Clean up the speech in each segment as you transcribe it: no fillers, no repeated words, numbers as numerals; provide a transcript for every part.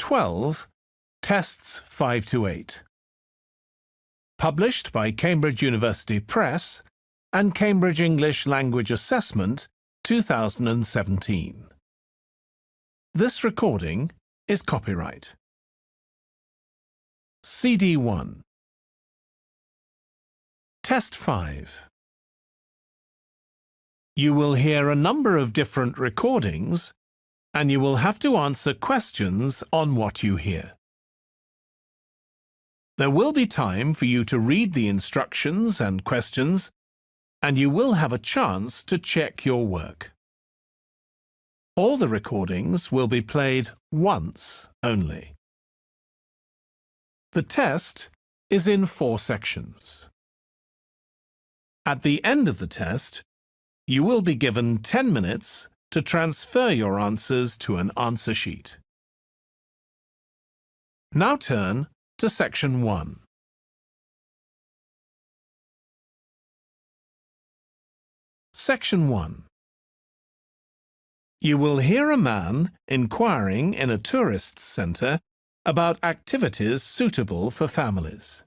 12, Tests 5 to 8. Published by Cambridge University Press and Cambridge English Language Assessment, 2017. This recording is copyright. CD 1. Test 5. You will hear a number of different recordings, and you will have to answer questions on what you hear. There will be time for you to read the instructions and questions, and you will have a chance to check your work. All the recordings will be played once only. The test is in 4 sections. At the end of the test, you will be given 10 minutes to transfer your answers to an answer sheet. Now turn to Section 1. Section 1. You will hear a man inquiring in a tourist centre about activities suitable for families.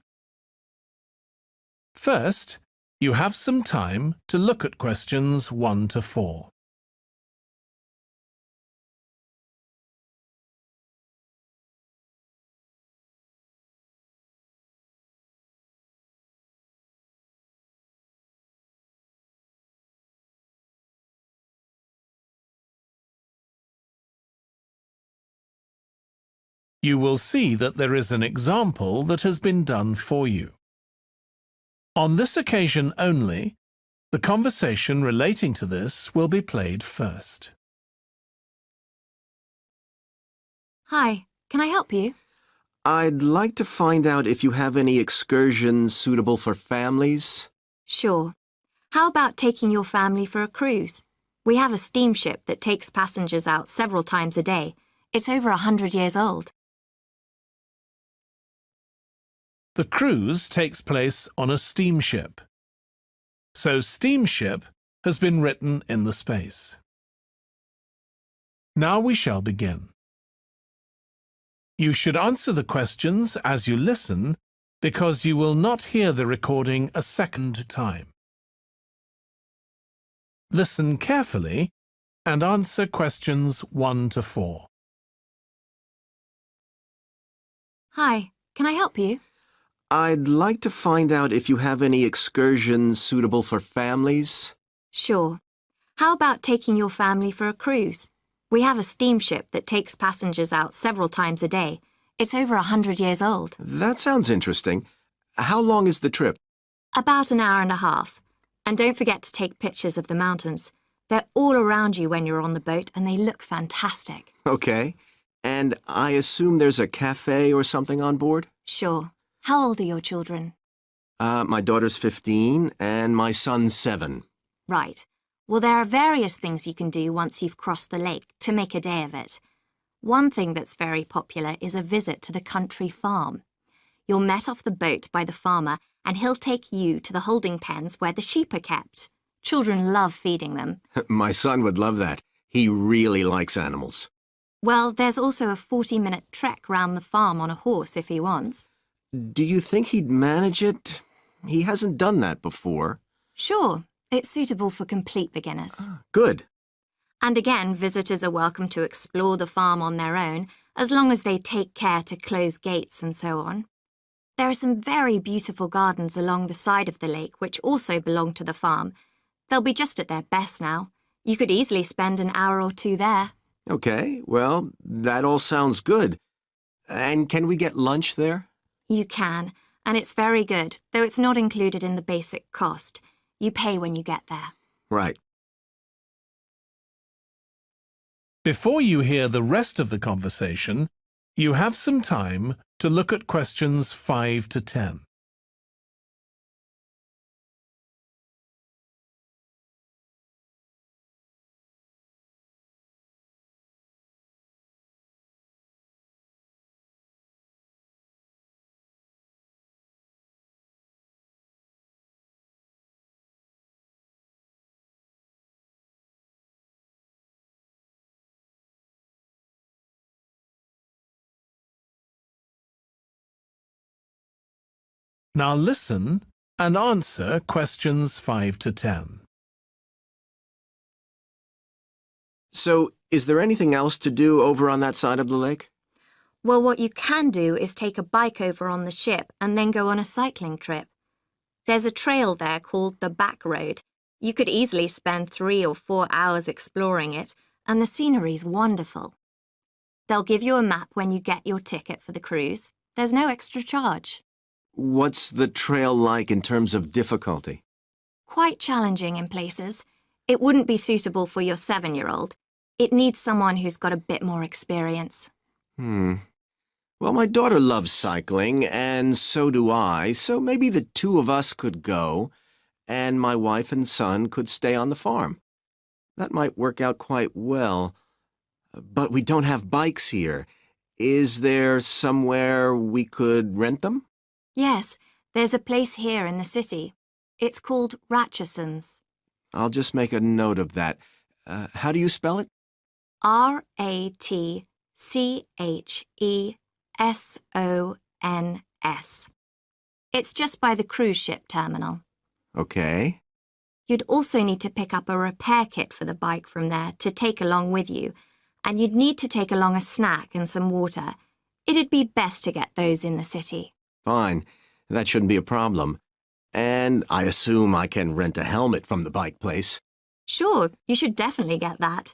First, you have some time to look at questions 1 to 4. You will see that there is an example that has been done for you. On this occasion only, the conversation relating to this will be played first. Hi, can I help you? I'd like to find out if you have any excursions suitable for families. Sure. How about taking your family for a cruise? We have a steamship that takes passengers out several times a day. It's over 100 years old. The cruise takes place on a steamship. So steamship has been written in the space. Now we shall begin. You should answer the questions as you listen because you will not hear the recording a second time. Listen carefully and answer questions 1 to 4. Hi, can I help you? I'd like to find out if you have any excursions suitable for families. Sure. How about taking your family for a cruise? We have a steamship that takes passengers out several times a day. It's over 100 years old. That sounds interesting. How long is the trip? About an hour and a half. And don't forget to take pictures of the mountains. They're all around you when you're on the boat and they look fantastic. Okay. And I assume there's a cafe or something on board? Sure. How old are your children? My daughter's 15 and my son's 7. Right. Well, there are various things you can do once you've crossed the lake to make a day of it. One thing that's very popular is a visit to the country farm. You're met off the boat by the farmer and he'll take you to the holding pens where the sheep are kept. Children love feeding them. My son would love that. He really likes animals. Well, there's also a 40-minute trek round the farm on a horse if he wants. Do you think he'd manage it? He hasn't done that before. Sure. It's suitable for complete beginners. Good. And again, visitors are welcome to explore the farm on their own, as long as they take care to close gates and so on. There are some very beautiful gardens along the side of the lake which also belong to the farm. They'll be just at their best now. You could easily spend an hour or 2 there. Okay, well, that all sounds good. And can we get lunch there? You can, and it's very good, though it's not included in the basic cost. You pay when you get there. Right. Before you hear the rest of the conversation, you have some time to look at questions 5 to 10. Now listen and answer questions 5 to 10. So, is there anything else to do over on that side of the lake? Well, what you can do is take a bike over on the ship and then go on a cycling trip. There's a trail there called the Back Road. You could easily spend 3 or 4 hours exploring it, and the scenery's wonderful. They'll give you a map when you get your ticket for the cruise. There's no extra charge. What's the trail like in terms of difficulty? Quite challenging in places. It wouldn't be suitable for your 7-year-old. It needs someone who's got a bit more experience. Well, my daughter loves cycling, and so do I, so maybe the two of us could go, and my wife and son could stay on the farm. That might work out quite well. But we don't have bikes here. Is there somewhere we could rent them? Yes, there's a place here in the city. It's called Ratcheson's. I'll just make a note of that. How do you spell it? Ratchesons. It's just by the cruise ship terminal. Okay. You'd also need to pick up a repair kit for the bike from there to take along with you, and you'd need to take along a snack and some water. It'd be best to get those in the city. Fine. That shouldn't be a problem. And I assume I can rent a helmet from the bike place. Sure, you should definitely get that.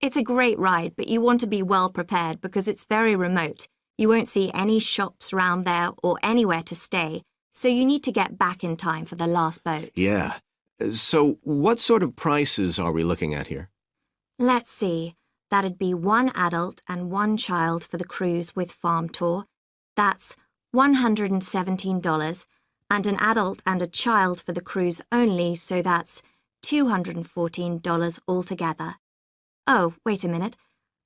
It's a great ride, but you want to be well prepared because it's very remote. You won't see any shops round there or anywhere to stay, so you need to get back in time for the last boat. Yeah. So what sort of prices are we looking at here? Let's see. That'd be 1 adult and 1 child for the cruise with farm tour. That's $117, and an adult and a child for the cruise only, so that's $214 altogether. Oh, wait a minute.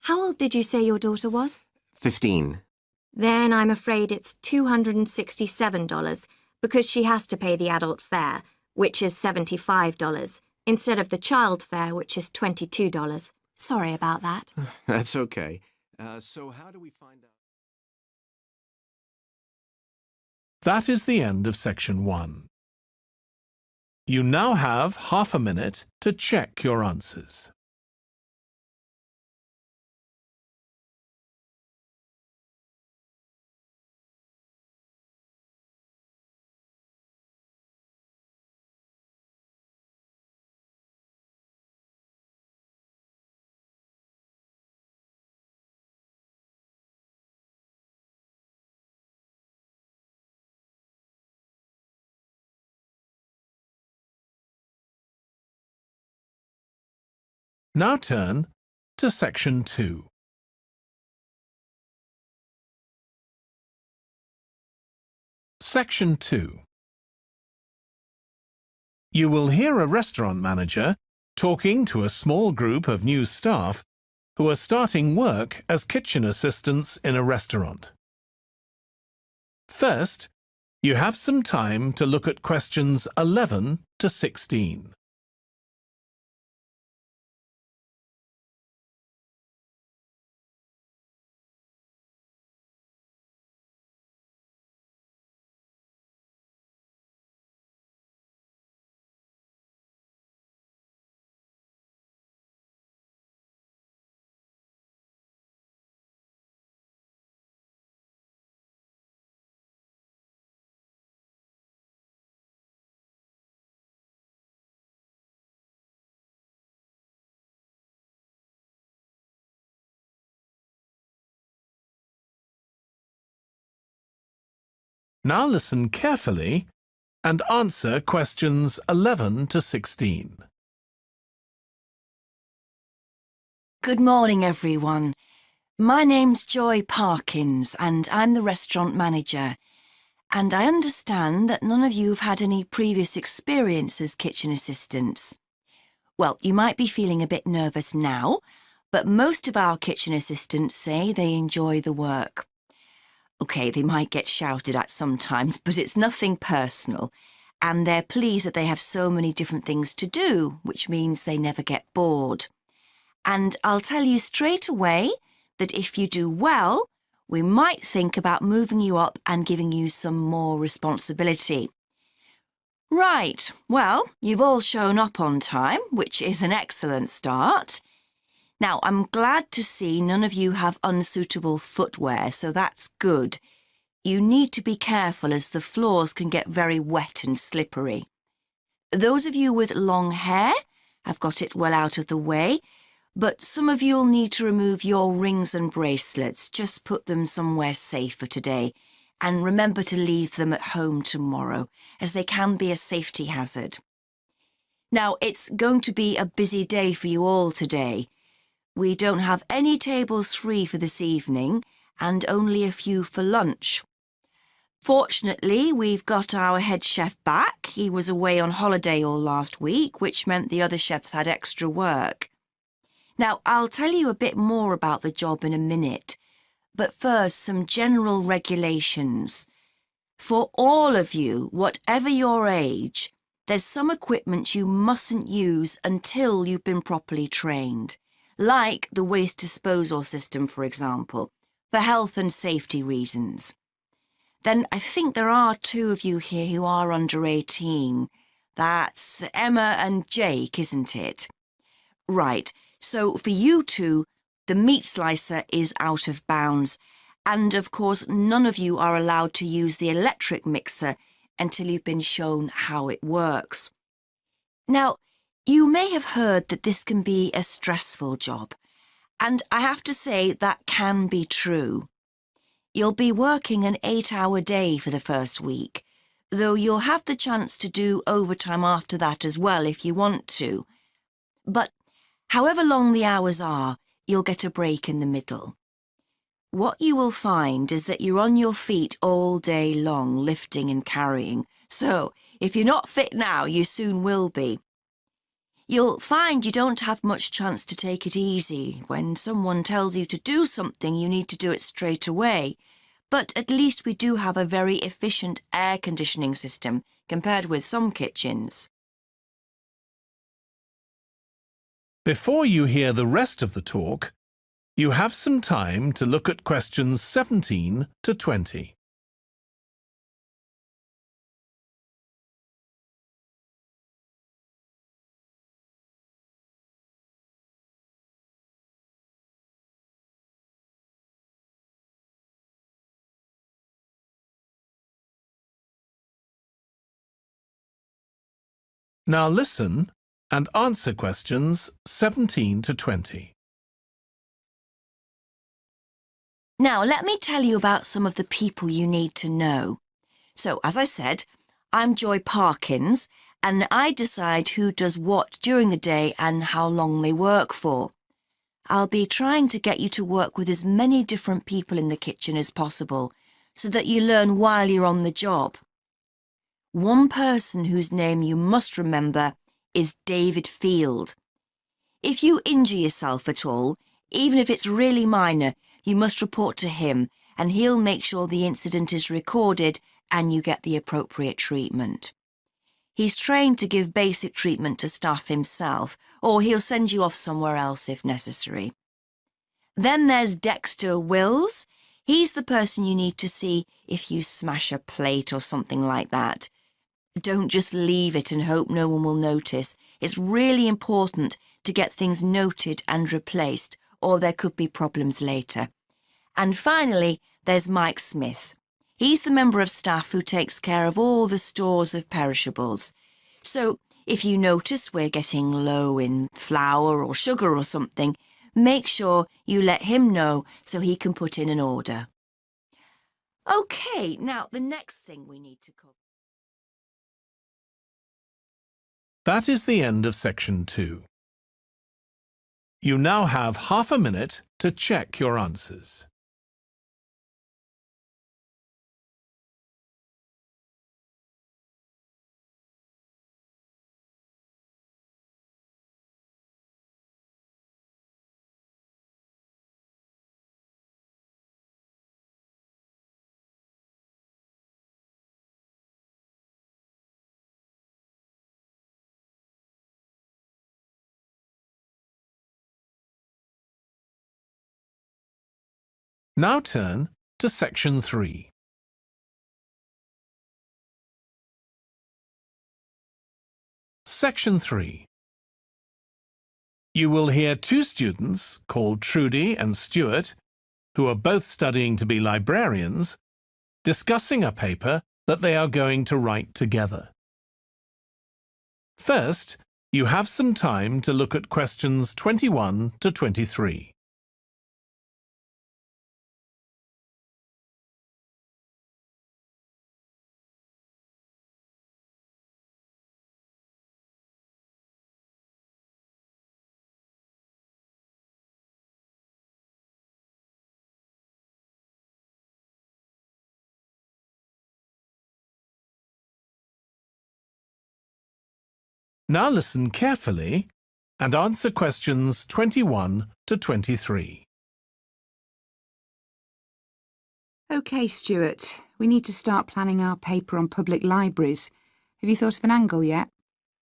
How old did you say your daughter was? 15. Then I'm afraid it's $267 because she has to pay the adult fare, which is $75, instead of the child fare, which is $22. Sorry about that. That's okay. So how do we find out? That is the end of section 1. You now have half a minute to check your answers. Now turn to section 2. Section 2. You will hear a restaurant manager talking to a small group of new staff who are starting work as kitchen assistants in a restaurant. First, you have some time to look at questions 11 to 16. Now listen carefully and answer questions 11 to 16. Good morning, everyone. My name's Joy Parkins, and I'm the restaurant manager. And I understand that none of you have had any previous experience as kitchen assistants. Well, you might be feeling a bit nervous now, but most of our kitchen assistants say they enjoy the work. OK, they might get shouted at sometimes, but it's nothing personal. And they're pleased that they have so many different things to do, which means they never get bored. And I'll tell you straight away that if you do well, we might think about moving you up and giving you some more responsibility. Right, well, you've all shown up on time, which is an excellent start. Now, I'm glad to see none of you have unsuitable footwear, so that's good. You need to be careful as the floors can get very wet and slippery. Those of you with long hair have got it well out of the way, but some of you'll need to remove your rings and bracelets. Just put them somewhere safer today, and remember to leave them at home tomorrow, as they can be a safety hazard. Now, it's going to be a busy day for you all today. We don't have any tables free for this evening, and only a few for lunch. Fortunately, we've got our head chef back. He was away on holiday all last week, which meant the other chefs had extra work. Now, I'll tell you a bit more about the job in a minute, but first, some general regulations. For all of you, whatever your age, there's some equipment you mustn't use until you've been properly trained, like the waste disposal system, for example, for health and safety reasons. Then I think there are 2 of you here who are under 18. That's Emma and Jake, isn't it? Right, so for you 2, the meat slicer is out of bounds, and of course none of you are allowed to use the electric mixer until you've been shown how it works. Now, you may have heard that this can be a stressful job, and I have to say that can be true. You'll be working an 8-hour day for the first week, though you'll have the chance to do overtime after that as well if you want to. But however long the hours are, you'll get a break in the middle. What you will find is that you're on your feet all day long, lifting and carrying, so if you're not fit now, you soon will be. You'll find you don't have much chance to take it easy. When someone tells you to do something, you need to do it straight away. But at least we do have a very efficient air conditioning system compared with some kitchens. Before you hear the rest of the talk, you have some time to look at questions 17 to 20. Now listen and answer questions 17 to 20. Now, let me tell you about some of the people you need to know. So, as I said, I'm Joy Parkins, and I decide who does what during the day and how long they work for. I'll be trying to get you to work with as many different people in the kitchen as possible, so that you learn while you're on the job. One person whose name you must remember is David Field. If you injure yourself at all, even if it's really minor, you must report to him, and he'll make sure the incident is recorded and you get the appropriate treatment. He's trained to give basic treatment to staff himself, or he'll send you off somewhere else if necessary. Then there's Dexter Wills. He's the person you need to see if you smash a plate or something like that. Don't just leave it and hope no one will notice. It's really important to get things noted and replaced, or there could be problems later. And finally, there's Mike Smith. He's the member of staff who takes care of all the stores of perishables. So if you notice we're getting low in flour or sugar or something, make sure you let him know so he can put in an order. OK, now the next thing we need to cover. That is the end of section 2. You now have half a minute to check your answers. Now turn to Section 3. Section 3. You will hear two students called Trudy and Stuart, who are both studying to be librarians, discussing a paper that they are going to write together. First, you have some time to look at questions 21 to 23. Now listen carefully and answer questions 21 to 23. OK, Stuart, we need to start planning our paper on public libraries. Have you thought of an angle yet?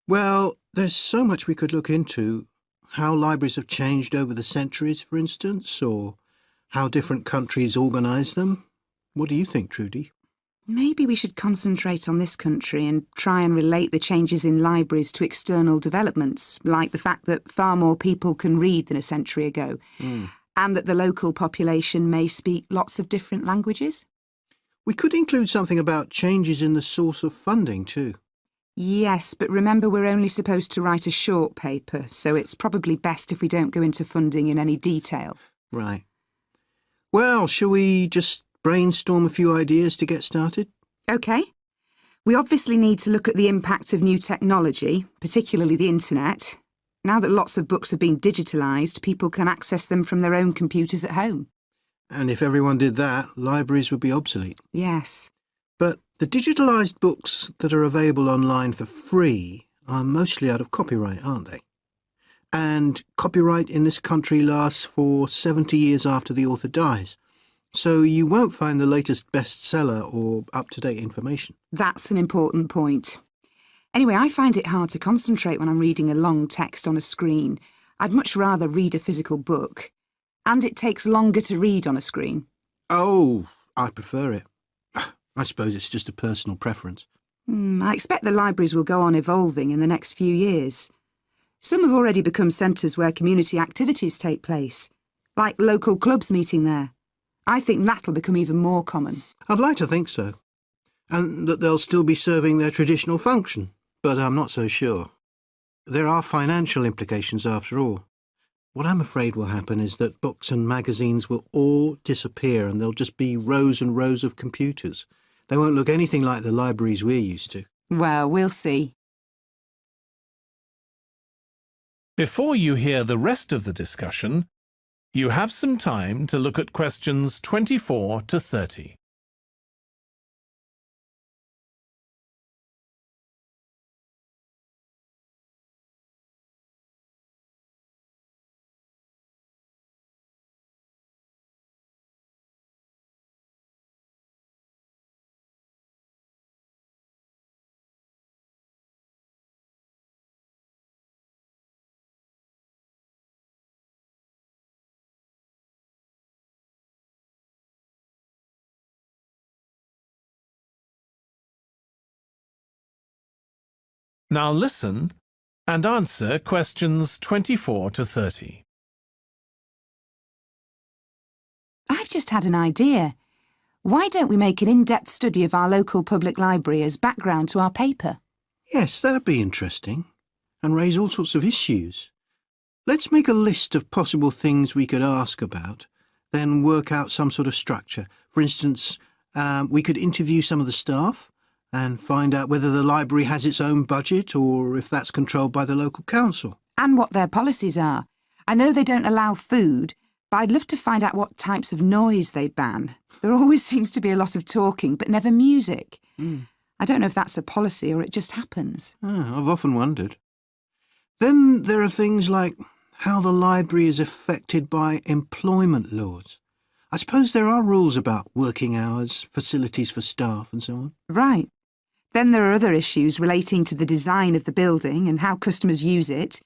Well, there's so much we could look into. How libraries have changed over the centuries, for instance, or how different countries organise them. What do you think, Trudy? Maybe we should concentrate on this country and try and relate the changes in libraries to external developments, like the fact that far more people can read than a century ago, and that the local population may speak lots of different languages. We could include something about changes in the source of funding too. Yes, but remember we're only supposed to write a short paper, so it's probably best if we don't go into funding in any detail. Right. Well, shall we just brainstorm a few ideas to get started? OK. We obviously need to look at the impact of new technology, particularly the internet. Now that lots of books have been digitalised, people can access them from their own computers at home. And if everyone did that, libraries would be obsolete. Yes. But the digitalised books that are available online for free are mostly out of copyright, aren't they? And copyright in this country lasts for 70 years after the author dies. So you won't find the latest bestseller or up-to-date information. That's an important point. Anyway, I find it hard to concentrate when I'm reading a long text on a screen. I'd much rather read a physical book. And it takes longer to read on a screen. Oh, I prefer it. I suppose it's just a personal preference. I expect the libraries will go on evolving in the next few years. Some have already become centres where community activities take place, like local clubs meeting there. I think that'll become even more common. I'd like to think so. And that they'll still be serving their traditional function, but I'm not so sure. There are financial implications after all. What I'm afraid will happen is that books and magazines will all disappear and there'll just be rows and rows of computers. They won't look anything like the libraries we're used to. Well, we'll see. Before you hear the rest of the discussion, you have some time to look at questions 24 to 30. Now listen and answer questions 24 to 30. I've just had an idea. Why don't we make an in-depth study of our local public library as background to our paper? Yes, that'd be interesting. And raise all sorts of issues. Let's make a list of possible things we could ask about, then work out some sort of structure. For instance, we could interview some of the staff and find out whether the library has its own budget or if that's controlled by the local council. And what their policies are. I know they don't allow food, but I'd love to find out what types of noise they ban. There always seems to be a lot of talking, but never music. I don't know if that's a policy or it just happens. I've often wondered. Then there are things like how the library is affected by employment laws. I suppose there are rules about working hours, facilities for staff and so on. Right. Then there are other issues relating to the design of the building and how customers use it.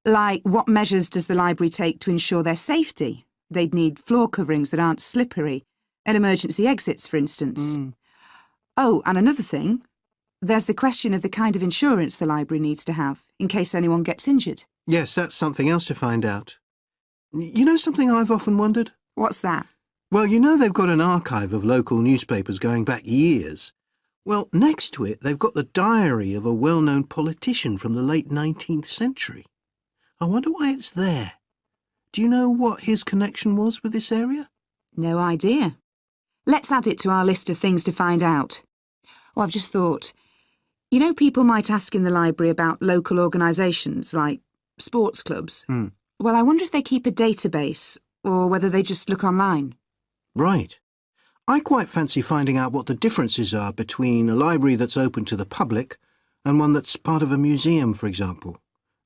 Like, what measures does the library take to ensure their safety? They'd need floor coverings that aren't slippery, And emergency exits, for instance. Oh, and another thing. There's the question of the kind of insurance the library needs to have, in case anyone gets injured. Yes, that's something else to find out. You know something I've often wondered? What's that? Well, you know they've got an archive of local newspapers going back years. Well, next to it, they've got the diary of a well-known politician from the late 19th century. I wonder why it's there. Do you know what his connection was with this area? No idea. Let's add it to our list of things to find out. Oh, I've just thought. You know, people might ask in the library about local organisations, like sports clubs. Well, I wonder if they keep a database, or whether they just look online. Right. I quite fancy finding out what the differences are between a library that's open to the public and one that's part of a museum, for example.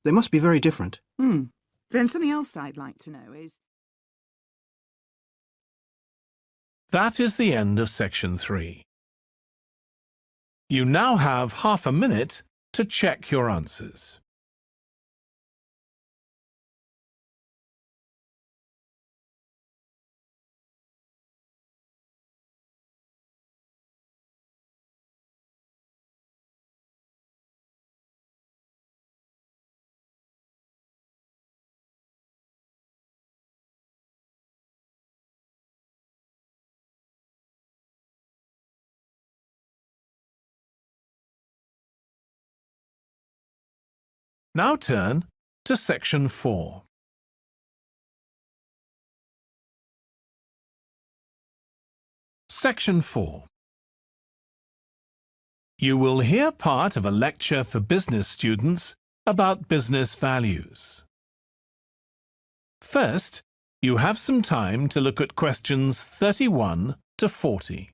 They must be very different. Then something else I'd like to know is... That is the end of section 3. You now have half a minute to check your answers. Now turn to section 4. Section 4. You will hear part of a lecture for business students about business values. First, you have some time to look at questions 31 to 40.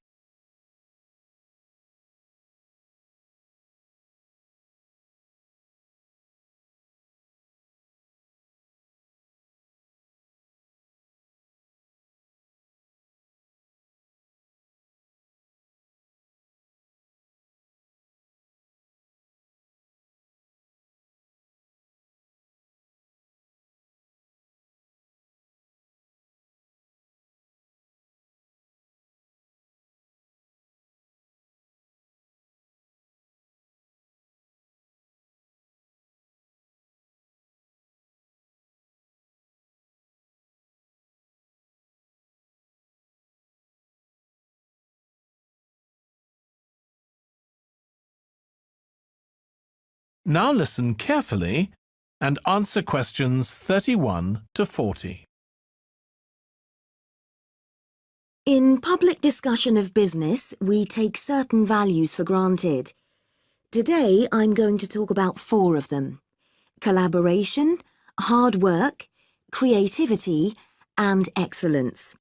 Now listen carefully and answer questions 31 to 40. In public discussion of business, we take certain values for granted. Today, I'm going to talk about 4 of them: collaboration, hard work, creativity, and excellence.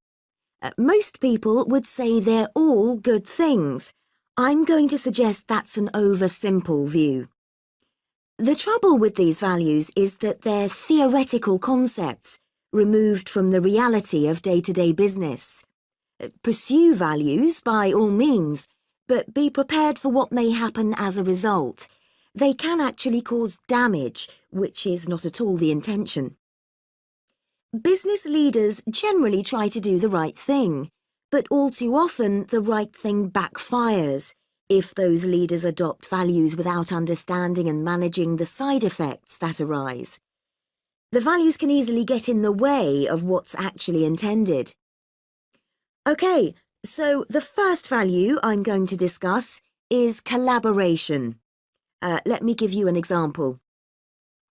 Most people would say they're all good things. I'm going to suggest that's an oversimple view. The trouble with these values is that they're theoretical concepts, removed from the reality of day-to-day business. Pursue values by all means, but be prepared for what may happen as a result. They can actually cause damage, which is not at all the intention. Business leaders generally try to do the right thing, but all too often the right thing backfires if those leaders adopt values without understanding and managing the side effects that arise. The values can easily get in the way of what's actually intended. Okay, so the first value I'm going to discuss is collaboration. Let me give you an example.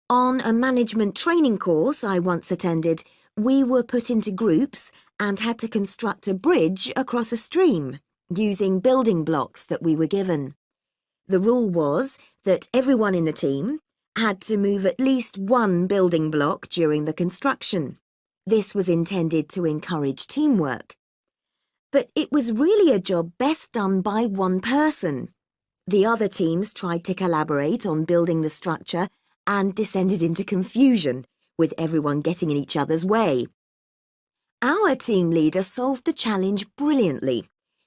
On a management training course I once attended, we were put into groups and had to construct a bridge across a stream, using building blocks that we were given. The rule was that everyone in the team had to move at least one building block during the construction. This was intended to encourage teamwork. But it was really a job best done by one person. The other teams tried to collaborate on building the structure and descended into confusion, with everyone getting in each other's way. Our team leader solved the challenge brilliantly.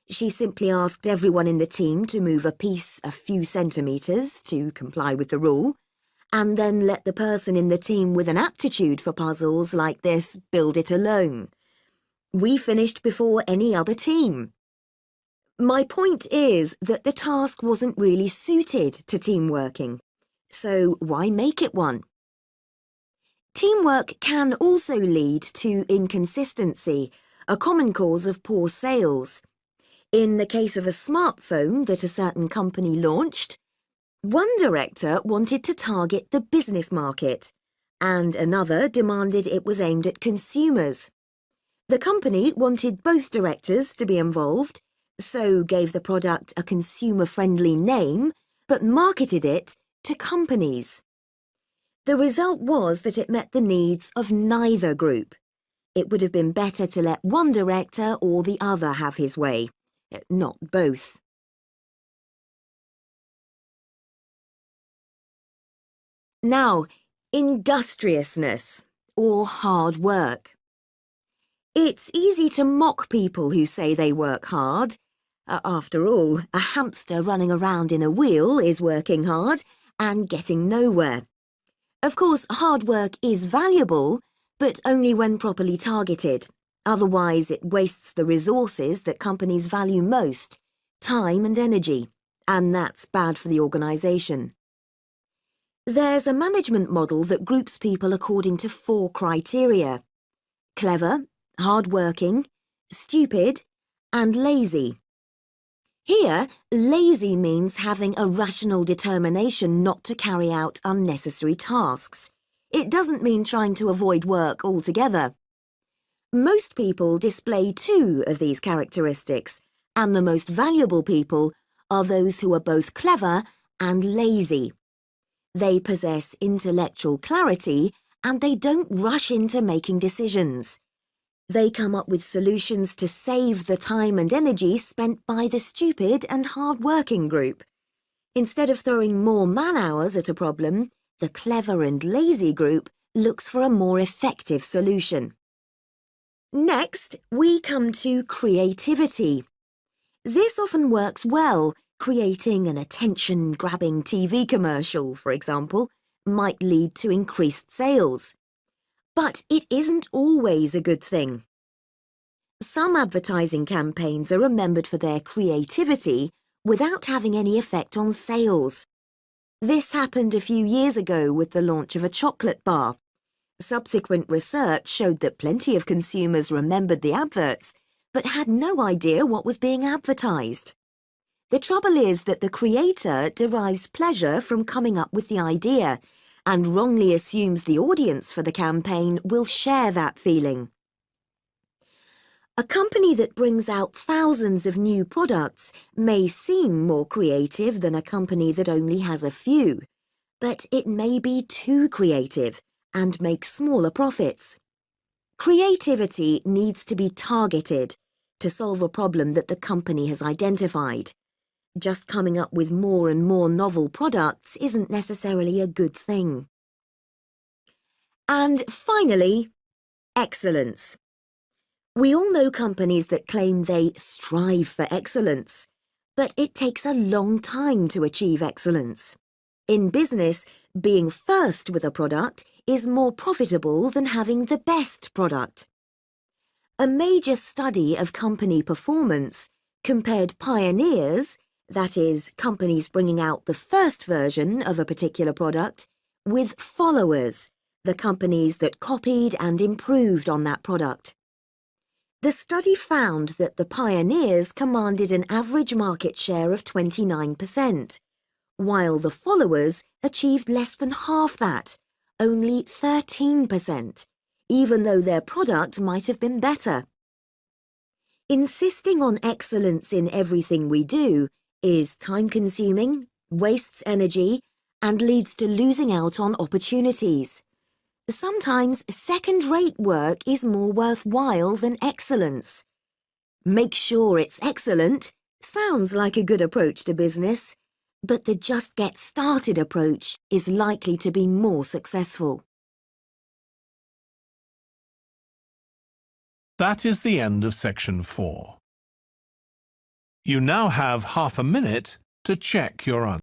She simply asked everyone in the team to move a piece a few centimetres to comply with the rule, and then let the person in the team with an aptitude for puzzles like this build it alone. We finished before any other team. My point is that the task wasn't really suited to team working, so why make it one? Teamwork can also lead to inconsistency, a common cause of poor sales. In the case of a smartphone that a certain company launched, one director wanted to target the business market, and another demanded it was aimed at consumers. The company wanted both directors to be involved, so gave the product a consumer-friendly name, but marketed it to companies. The result was that it met the needs of neither group. It would have been better to let one director or the other have his way, not both. Now, industriousness, or hard work. It's easy to mock people who say they work hard. After all, a hamster running around in a wheel is working hard and getting nowhere. Of course, hard work is valuable, but only when properly targeted. Otherwise, it wastes the resources that companies value most, time and energy, and that's bad for the organisation. There's a management model that groups people according to 4 criteria: clever, hard-working, stupid, and lazy. Here, lazy means having a rational determination not to carry out unnecessary tasks. It doesn't mean trying to avoid work altogether. Most people display 2 of these characteristics, and the most valuable people are those who are both clever and lazy. They possess intellectual clarity, and they don't rush into making decisions. They come up with solutions to save the time and energy spent by the stupid and hard-working group. Instead of throwing more man-hours at a problem, the clever and lazy group looks for a more effective solution. Next, we come to creativity. This often works well. Creating an attention-grabbing TV commercial, for example, might lead to increased sales. But it isn't always a good thing. Some advertising campaigns are remembered for their creativity without having any effect on sales. This happened a few years ago with the launch of a chocolate bar. Subsequent research showed that plenty of consumers remembered the adverts, but had no idea what was being advertised. The trouble is that the creator derives pleasure from coming up with the idea and wrongly assumes the audience for the campaign will share that feeling. A company that brings out thousands of new products may seem more creative than a company that only has a few, but it may be too creative and make smaller profits. Creativity needs to be targeted to solve a problem that the company has identified. Just coming up with more and more novel products isn't necessarily a good thing. And finally, excellence. We all know companies that claim they strive for excellence, but it takes a long time to achieve excellence. In business, being first with a product is more profitable than having the best product. A major study of company performance compared pioneers, that is, companies bringing out the first version of a particular product, with followers, the companies that copied and improved on that product. The study found that the pioneers commanded an average market share of 29%, while the followers achieved less than half that, only 13%, even though their product might have been better. Insisting on excellence in everything we do is time-consuming, wastes energy, and leads to losing out on opportunities. Sometimes second-rate work is more worthwhile than excellence. Make sure it's excellent sounds like a good approach to business, but the just get started approach is likely to be more successful. That is the end of section 4. You now have half a minute to check your answer.